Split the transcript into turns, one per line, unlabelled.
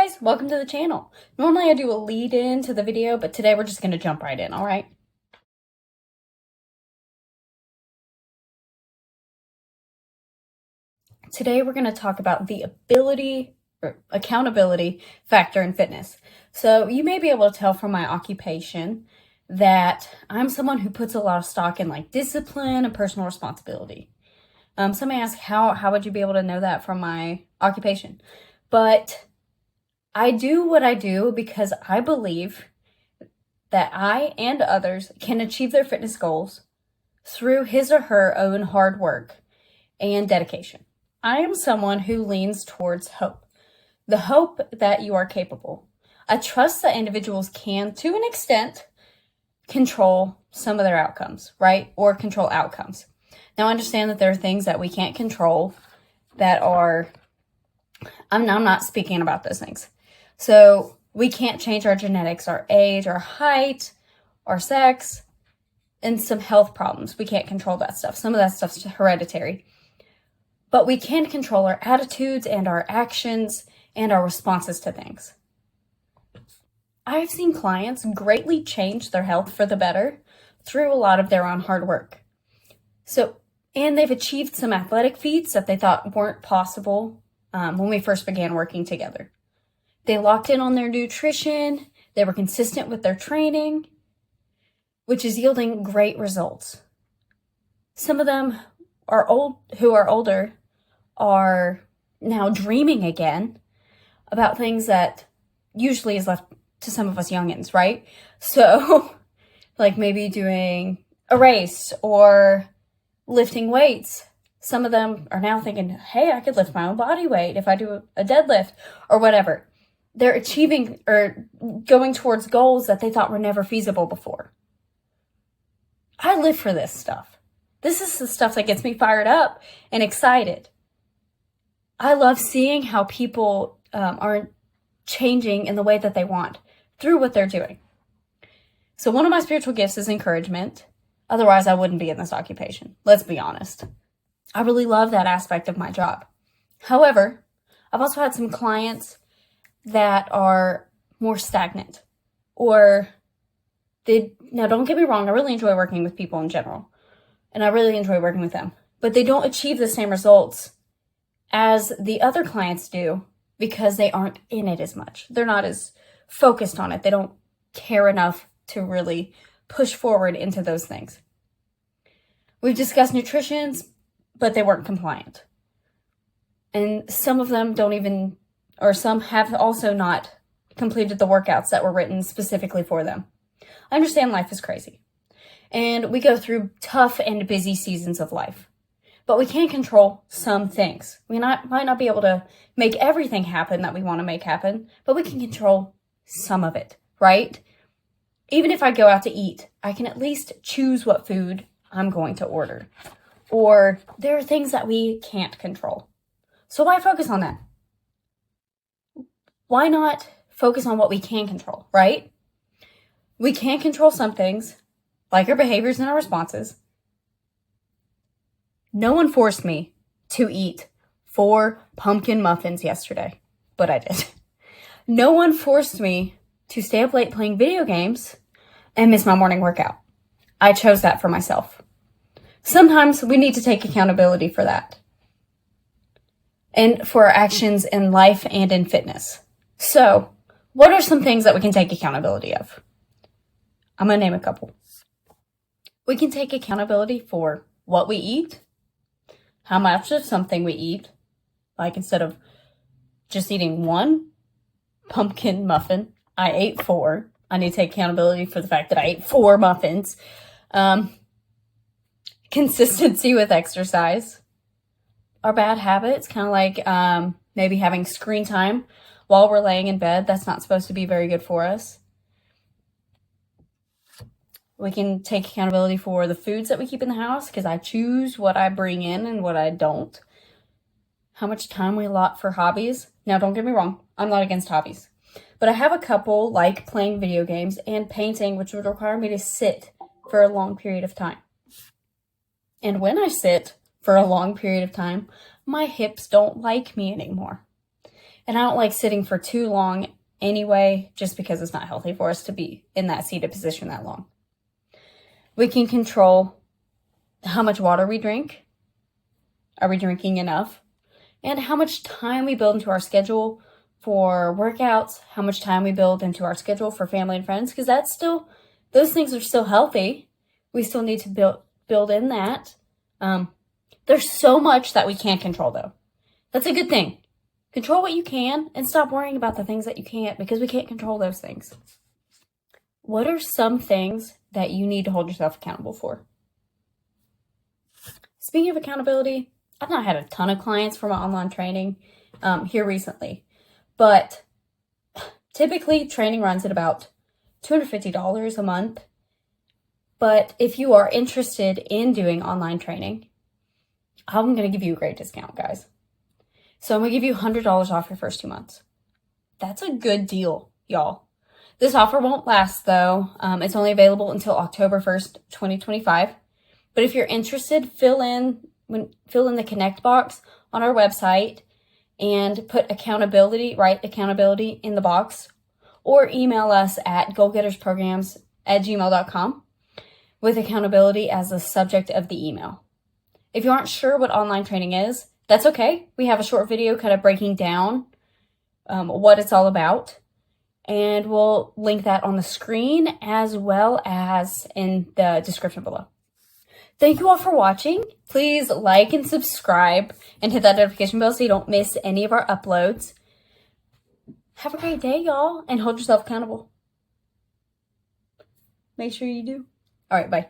guys, welcome to the channel. Normally I do a lead in to the video, but today we're just going to jump right in, all right? Today we're going to talk about the accountability factor in fitness. So you may be able to tell from my occupation that I'm someone who puts a lot of stock in like discipline and personal responsibility. Some may ask, how would you be able to know that from my occupation? But I do what I do because I believe that I and others can achieve their fitness goals through his or her own hard work and dedication. I am someone who leans towards hope, the hope that you are capable. I trust that individuals can, to an extent, control some of their outcomes, right? Or control outcomes. Now, I understand that there are things that we can't control that are, I'm not speaking about those things. So we can't change our genetics, our age, our height, our sex, and some health problems. We can't control that stuff. Some of that stuff's hereditary. But we can control our attitudes and our actions and our responses to things. I've seen clients greatly change their health for the better through a lot of their own hard work. And they've achieved some athletic feats that they thought weren't possible when we first began working together. They locked in on their nutrition. They were consistent with their training, which is yielding great results. Some of them who are older are now dreaming again about things that usually is left to some of us youngins, right? So like maybe doing a race or lifting weights. Some of them are now thinking, hey, I could lift my own body weight if I do a deadlift or whatever. They're achieving or going towards goals that they thought were never feasible before. I live for this stuff. This is the stuff that gets me fired up and excited. I love seeing how people are changing in the way that they want through what they're doing. So one of my spiritual gifts is encouragement. Otherwise, I wouldn't be in this occupation. Let's be honest. I really love that aspect of my job. However, I've also had some clients that are more stagnant now don't get me wrong, I really enjoy working with people in general, and I really enjoy working with them, but they don't achieve the same results as the other clients do because they aren't in it as much. They're not as focused on it. They don't care enough to really push forward into those things. We've discussed nutrition, but they weren't compliant. And some of them some have also not completed the workouts that were written specifically for them. I understand life is crazy, and we go through tough and busy seasons of life, but we can control some things. We might not be able to make everything happen that we want to make happen, but we can control some of it, right? Even if I go out to eat, I can at least choose what food I'm going to order. Or there are things that we can't control. So why focus on that? Why not focus on what we can control, right? We can control some things, like our behaviors and our responses. No one forced me to eat 4 pumpkin muffins yesterday, but I did. No one forced me to stay up late playing video games and miss my morning workout. I chose that for myself. Sometimes we need to take accountability for that and for our actions in life and in fitness. So, what are some things that we can take accountability of? I'm going to name a couple. We can take accountability for what we eat, how much of something we eat. Like instead of just eating 1 pumpkin muffin, I ate 4. I need to take accountability for the fact that I ate 4 muffins. Consistency with exercise. Our bad habits, kind of like maybe having screen time while we're laying in bed. That's not supposed to be very good for us. We can take accountability for the foods that we keep in the house because I choose what I bring in and what I don't. How much time we allot for hobbies. Now, don't get me wrong. I'm not against hobbies. But I have a couple like playing video games and painting, which would require me to sit for a long period of time. And when I sit for a long period of time, my hips don't like me anymore. And I don't like sitting for too long anyway, just because it's not healthy for us to be in that seated position that long. We can control how much water we drink. Are we drinking enough? And how much time we build into our schedule for workouts, how much time we build into our schedule for family and friends, because those things are still healthy. We still need to build in that. There's so much that we can't control, though. That's a good thing. Control what you can and stop worrying about the things that you can't, because we can't control those things. What are some things that you need to hold yourself accountable for? Speaking of accountability, I've not had a ton of clients for my online training here recently, but typically training runs at about $250 a month. But if you are interested in doing online training, I'm going to give you a great discount, guys. So I'm going to give you $100 off your first 2 months. That's a good deal, y'all. This offer won't last, though. It's only available until October 1st, 2025. But if you're interested, fill in the connect box on our website and put write accountability in the box, or email us at goalgettersprograms@gmail.com with accountability as the subject of the email. If you aren't sure what online training is, that's okay. We have a short video kind of breaking down what it's all about, and we'll link that on the screen as well as in the description below. Thank you all for watching. Please like and subscribe and hit that notification bell so you don't miss any of our uploads. Have a great day, y'all, and hold yourself accountable. Make sure you do. All right, bye.